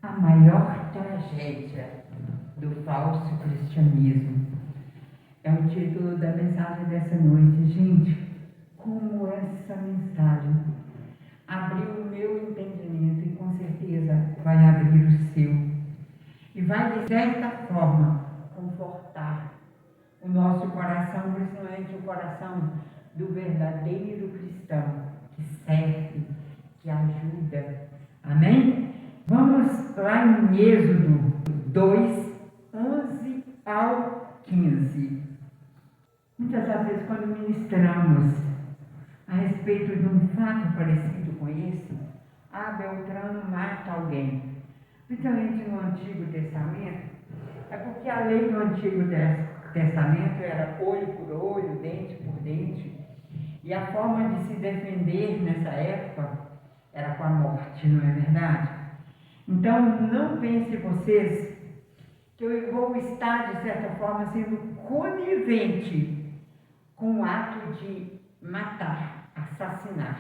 A maior tragédia do falso cristianismo. É o título da mensagem dessa noite. Gente, como essa mensagem abriu o meu entendimento e com certeza vai abrir o seu. E vai, de certa forma, confortar o nosso coração, principalmente o coração do verdadeiro cristão, que serve, que ajuda. Amém? Vamos lá em Êxodo 2, 11 ao 15. Muitas das vezes, quando ministramos a respeito de um fato parecido com esse, Beltrano mata alguém. Principalmente no Antigo Testamento, é porque a lei do Antigo Testamento era olho por olho, dente por dente, e a forma de se defender nessa época era com a morte, não é verdade? Então, não pensem vocês que eu vou estar, de certa forma, sendo conivente com o ato de matar, assassinar.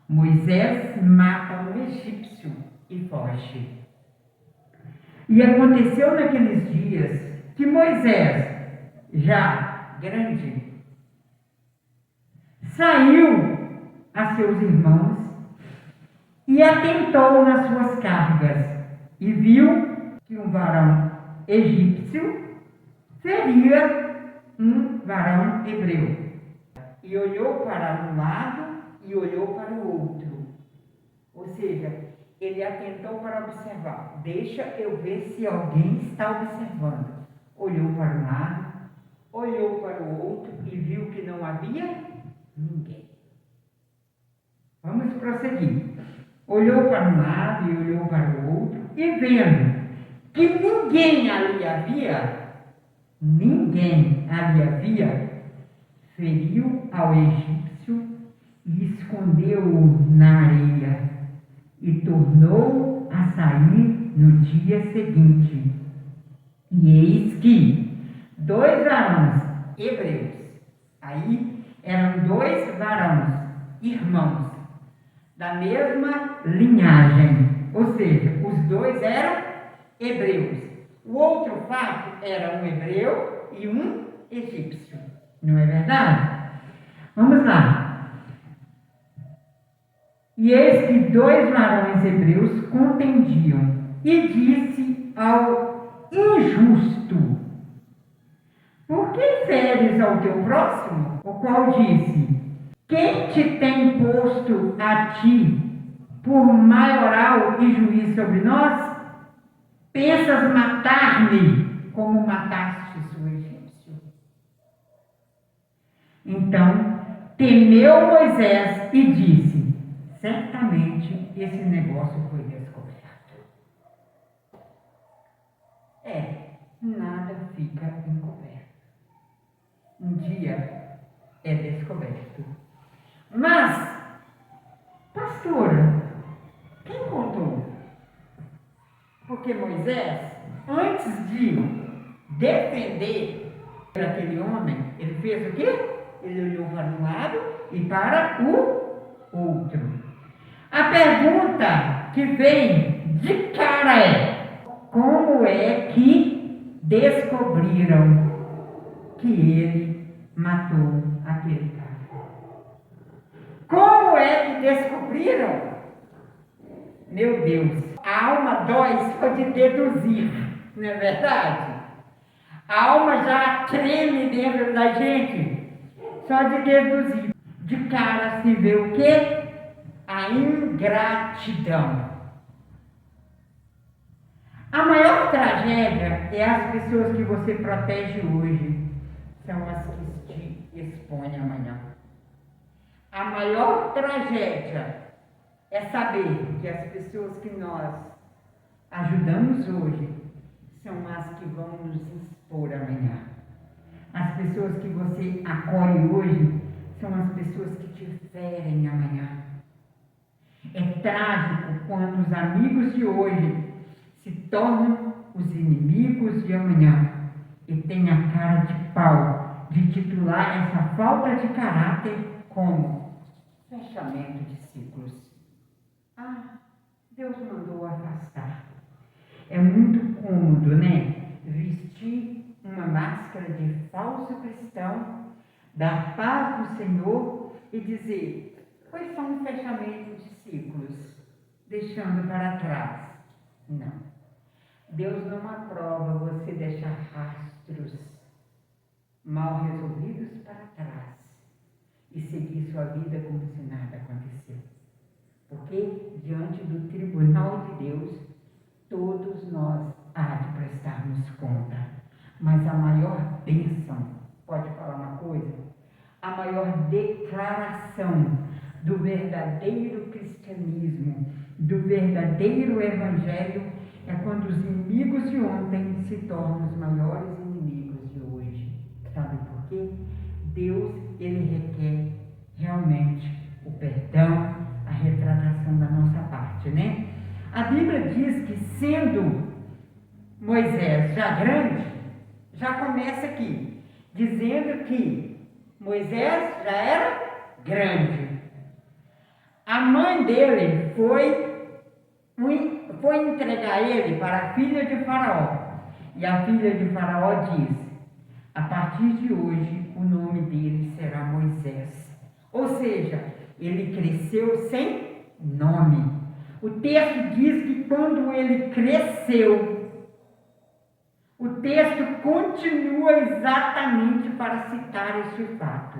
Moisés mata um egípcio e foge. E aconteceu naqueles dias que Moisés, já grande, saiu a seus irmãos e atentou nas suas cargas e viu que um varão egípcio feria um varão hebreu. E olhou para um lado e olhou para o outro. Ou seja, ele atentou para observar. Deixa eu ver se alguém está observando. Olhou para um lado, olhou para o outro e viu que não havia ninguém. Vamos prosseguir. Olhou para um lado e olhou para o outro e vendo que ninguém ali havia, feriu ao egípcio e escondeu-o na areia e tornou a sair no dia seguinte. E eis que 2 varões hebreus, aí eram 2 varões irmãos da mesma linhagem, ou seja, os 2 eram hebreus. O outro fato era um hebreu e um egípcio, não é verdade? Vamos lá. E eis que 2 varões hebreus contendiam, e disse ao injusto: por que feres ao teu próximo? O qual disse: quem te tem posto a ti por maioral e juiz sobre nós? Pensas matar-me como mataste o egípcio? Então temeu Moisés e disse: certamente esse negócio foi descoberto. Nada fica encoberto. Um dia é descoberto. Mas, pastora, quem contou? Porque Moisés, antes de defender aquele homem, ele fez o quê? Ele olhou para um lado e para o outro. A pergunta que vem de cara é: como é que descobriram que ele matou aquele cara? Como é que descobriram? Meu Deus, a alma dói só de deduzir, não é verdade? A alma já treme dentro da gente só de deduzir. De cara se vê o quê? A ingratidão. A maior tragédia é as pessoas que você protege hoje, são as que te expõem amanhã. A maior tragédia é saber que as pessoas que nós ajudamos hoje são as que vão nos expor amanhã. As pessoas que você acolhe hoje são as pessoas que te ferem amanhã. É trágico quando os amigos de hoje se tornam os inimigos de amanhã e tem a cara de pau de titular essa falta de caráter como fechamento de ciclos. Deus mandou afastar. muito cômodo, né? Vestir uma máscara de falso cristão, dar paz do Senhor e dizer: foi só um fechamento de ciclos, deixando para trás. Não. Deus não aprova você deixar rastros mal resolvidos para trás e seguir sua vida como se nada aconteceu. Porque diante do tribunal de Deus, todos nós há de prestarmos conta. Mas a maior bênção, pode falar uma coisa? A maior declaração do verdadeiro cristianismo, do verdadeiro evangelho, é quando os inimigos de ontem se tornam os maiores inimigos de hoje. Sabe por quê? Deus, ele requer realmente o perdão, a retratação da nossa parte, né? A Bíblia diz que, sendo Moisés já grande, já começa aqui, dizendo que Moisés já era grande. A mãe dele foi entregar ele para a filha de Faraó. E a filha de Faraó diz: a partir de hoje o nome dele será Moisés. Ou seja, ele cresceu sem nome. O texto diz que quando ele cresceu, o texto continua exatamente para citar este fato.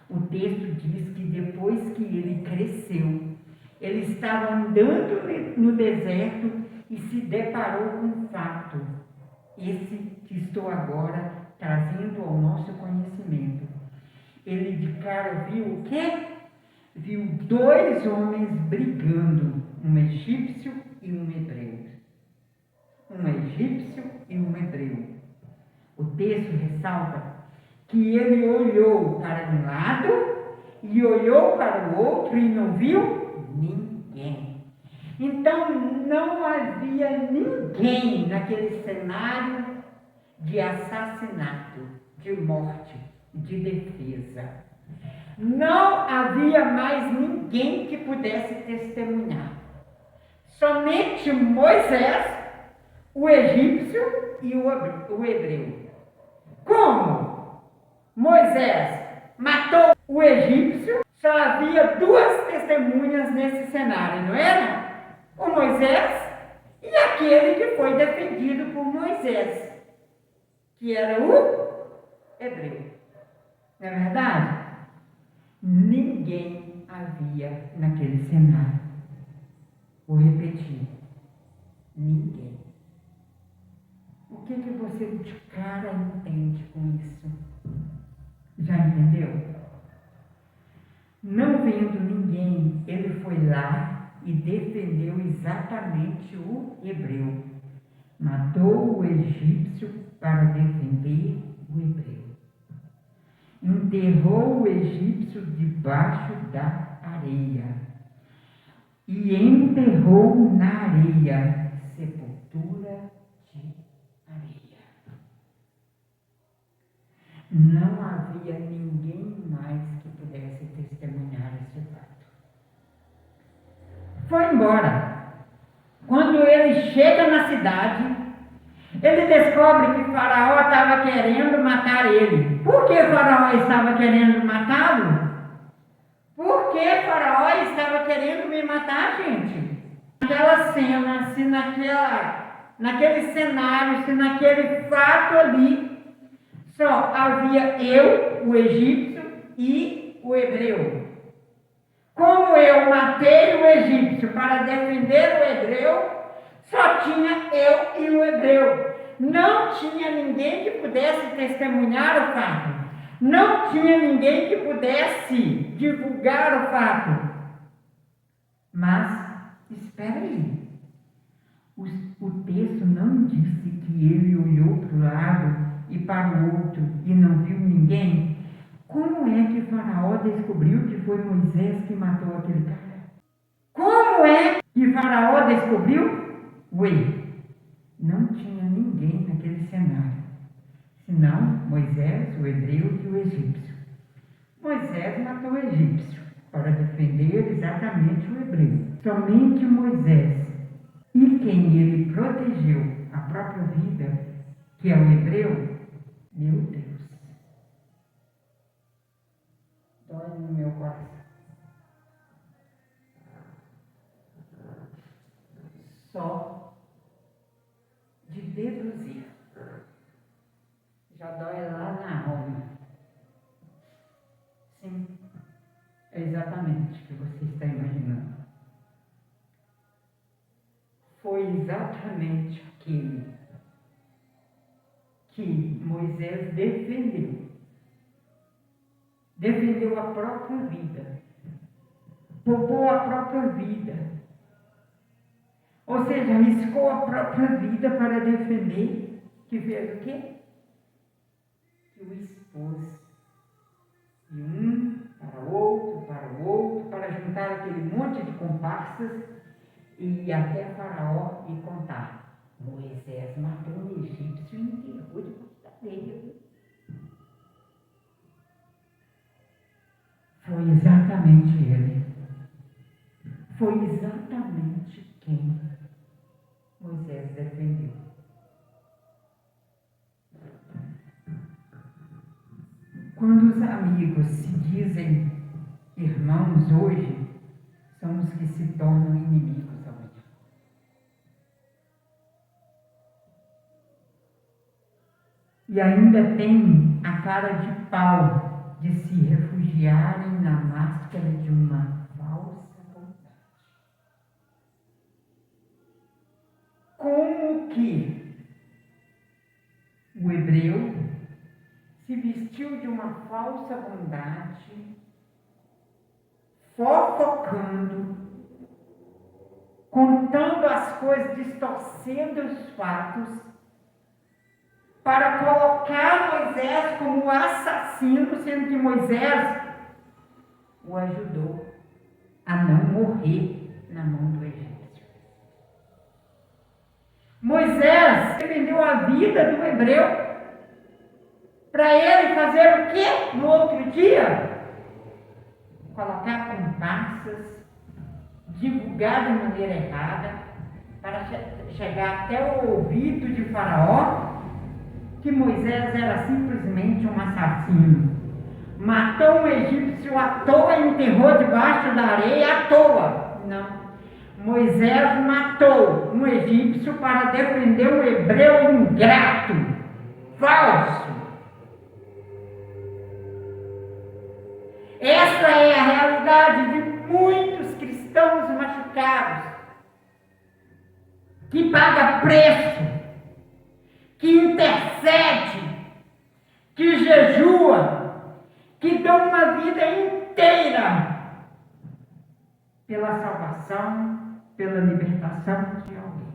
O texto diz que depois que ele cresceu, ele estava andando no deserto e se deparou com um fato, esse que estou agora trazendo ao nosso conhecimento. Ele de cara viu o quê? Viu dois homens brigando, um egípcio e um hebreu. Um egípcio e um hebreu. O texto ressalta que ele olhou para um lado e olhou para o outro e não viu ninguém. Então não havia ninguém naquele cenário de assassinato, de morte, de defesa. Não havia mais ninguém que pudesse testemunhar. Somente Moisés, o egípcio e o hebreu. Como Moisés matou o egípcio, só havia duas testemunhas nesse cenário, não era? O Moisés e aquele que foi defendido por Moisés, que era o hebreu. Não é verdade? Ninguém havia naquele cenário. Vou repetir. Ninguém. O que você de cara entende com isso? Já entendeu? Não vendo ninguém, ele foi lá e defendeu exatamente o hebreu. Matou o egípcio para defender o hebreu. Enterrou o egípcio debaixo da areia e enterrou na areia, sepultura de areia. Não havia ninguém mais que pudesse testemunhar esse fato. Foi embora. Quando ele chega na cidade, ele descobre que Faraó estava querendo matar ele. Por que Faraó estava querendo matá-lo? Por que Faraó estava querendo me matar, gente? Naquela cena, se naquele cenário, se naquele fato ali, só havia eu, o egípcio, e o hebreu. Como eu matei o egípcio para defender o hebreu, só tinha eu e o hebreu. Não tinha ninguém que pudesse testemunhar o fato. Não tinha ninguém que pudesse divulgar o fato. Mas, espera aí. O texto não disse que ele olhou para o lado e para o outro e não viu ninguém. Como é que Faraó descobriu que foi Moisés que matou aquele cara? Como é que Faraó descobriu? Não tinha ninguém naquele cenário, senão Moisés, o hebreu e o egípcio. Moisés matou o egípcio para defender exatamente o hebreu. Somente Moisés E quem ele protegeu a própria vida, que é o hebreu, meu Deus, dói no meu coração. Só de deduzir, já dói lá na alma. Sim, é exatamente o que você está imaginando. Foi exatamente aquele que Moisés defendeu. Defendeu a própria vida. Poupou a própria vida. Ou seja, arriscou a própria vida para defender. Que fez o quê? Que o expôs. De um para o outro, para juntar aquele monte de comparsas e ir até Faraó e contar. Moisés matou um egípcio e enterrou de costadeira. Foi exatamente ele. Foi exatamente quem Moisés defendeu. Quando os amigos se dizem irmãos hoje, são os que se tornam inimigos amanhã. E ainda tem a cara de pau de se refugiarem na máscara de uma falsa bondade. Como que o hebreu se vestiu de uma falsa bondade, fofocando, contando as coisas, distorcendo os fatos, para colocar Moisés como assassino, sendo que Moisés o ajudou a não morrer na mão do egípcio. Moisés defendeu a vida do hebreu para ele fazer o quê no outro dia? Colocar comparsas, divulgar de maneira errada, para chegar até o ouvido de Faraó, que Moisés era simplesmente um assassino. Matou um egípcio à toa e enterrou debaixo da areia à toa. Não. Moisés matou um egípcio para defender um hebreu ingrato, falso. Essa é a realidade de muitos cristãos machucados, que pagam preço, que intercede, que jejua, que dão uma vida inteira pela salvação, pela libertação de alguém.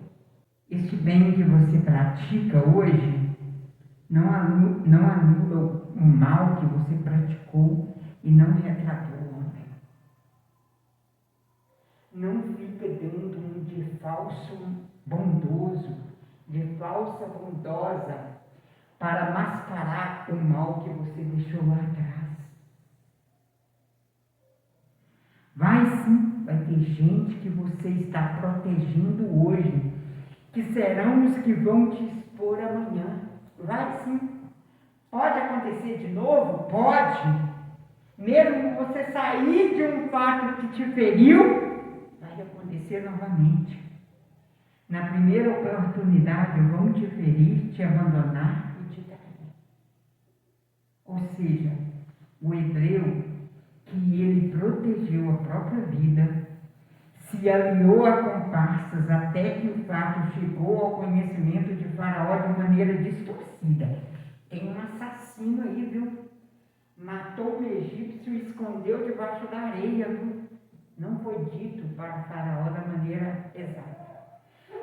Este bem que você pratica hoje não anula o mal que você praticou e não retratou ontem. Não fica dando um de falso bondoso, de falsa bondosa, para mascarar o mal que você deixou lá atrás. Vai sim, vai ter gente que você está protegendo hoje, que serão os que vão te expor amanhã. Vai sim. Pode acontecer de novo? Pode. Mesmo você sair de um fato que te feriu, vai acontecer novamente. Na primeira oportunidade vão te ferir, te abandonar e te trair. Ou seja, o hebreu, que ele protegeu a própria vida, se aliou a comparsas até que o fato chegou ao conhecimento de Faraó de maneira distorcida. Tem um assassino aí, viu? Matou o egípcio e escondeu debaixo da areia, viu? Não foi dito para Faraó da maneira exata.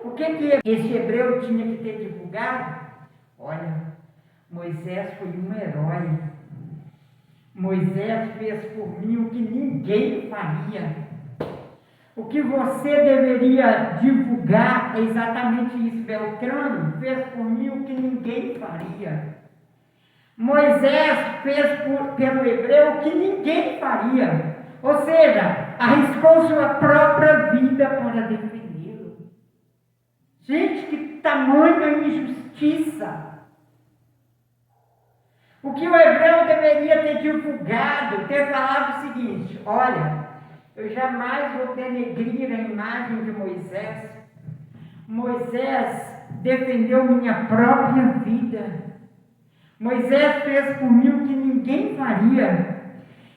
O que esse hebreu tinha que ter divulgado? Olha, Moisés foi um herói. Moisés fez por mim o que ninguém faria. O que você deveria divulgar é exatamente isso. Beltrano fez por mim o que ninguém faria. Moisés fez pelo hebreu o que ninguém faria. Ou seja, arriscou sua própria vida para defendê-lo. Gente, que tamanha injustiça! O que o hebreu deveria ter divulgado, ter falado o seguinte: olha, eu jamais vou denegrir a imagem de Moisés. Moisés defendeu minha própria vida. Moisés fez por mim o que ninguém faria.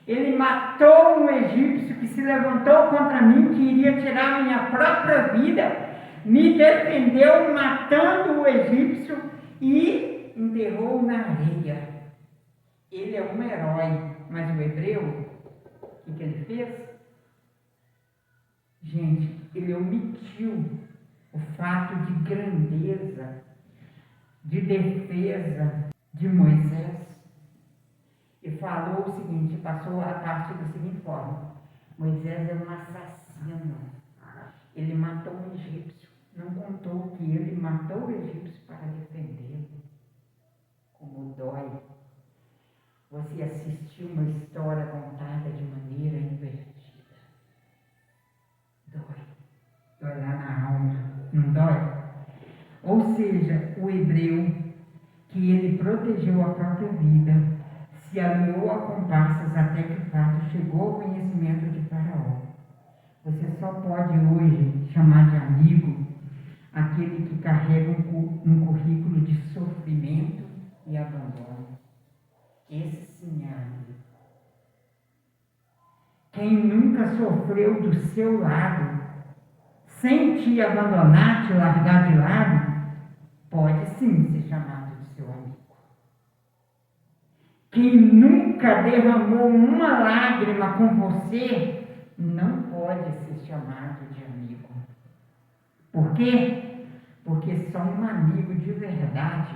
Ele matou um egípcio que se levantou contra mim, que iria tirar minha própria vida, me defendeu matando o egípcio e enterrou na areia. Ele é um herói, mas o hebreu, o que ele fez? Gente, ele omitiu o fato de grandeza, de defesa de Moisés, e falou o seguinte, passou a parte da seguinte forma: Moisés é um assassino, ele matou um egípcio, não contou que ele matou o egípcio para defendê-lo. Como dói você assistir uma história contada de maneira invertida. Dói lá na alma, não dói? Ou seja, o hebreu, que ele protegeu a própria vida, se aliou a comparsas até que o fato chegou ao conhecimento de Faraó. Você só pode hoje chamar de amigo aquele que carrega um currículo de sofrimento e abandono. Esse sim é amigo. Quem nunca sofreu do seu lado, sem te abandonar, te largar de lado, pode sim ser chamado de seu amigo. Quem nunca derramou uma lágrima com você, não pode ser chamado de amigo. Por quê? Porque só um amigo de verdade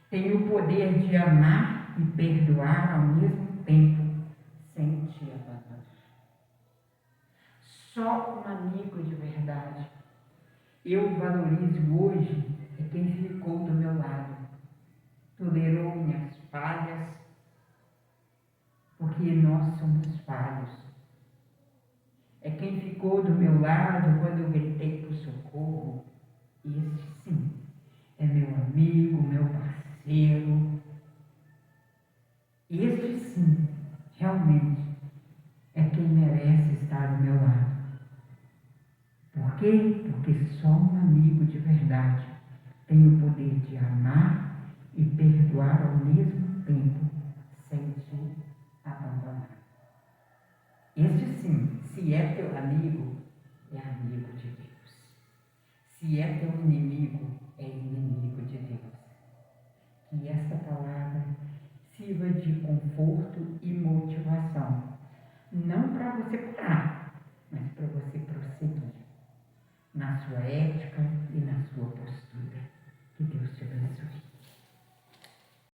tem o poder de amar e perdoar ao mesmo tempo, sem te abandonar. Só um amigo de verdade eu valorizo hoje é quem ficou do meu lado, tolerou minhas falhas, porque nós somos falhos. É quem ficou do meu lado quando eu gritei por socorro. Esse sim é meu amigo, meu parceiro. Este sim, realmente, é quem merece estar do meu lado. Por quê? Porque só um amigo de verdade tem o poder de amar e perdoar ao mesmo tempo, sem te abandonar. Este sim, se é teu amigo, é amigo de Deus. Se é teu inimigo, é inimigo de Deus. Que esta palavra sirva de conforto e motivação, não para você parar, mas para você prosseguir na sua ética e na sua postura.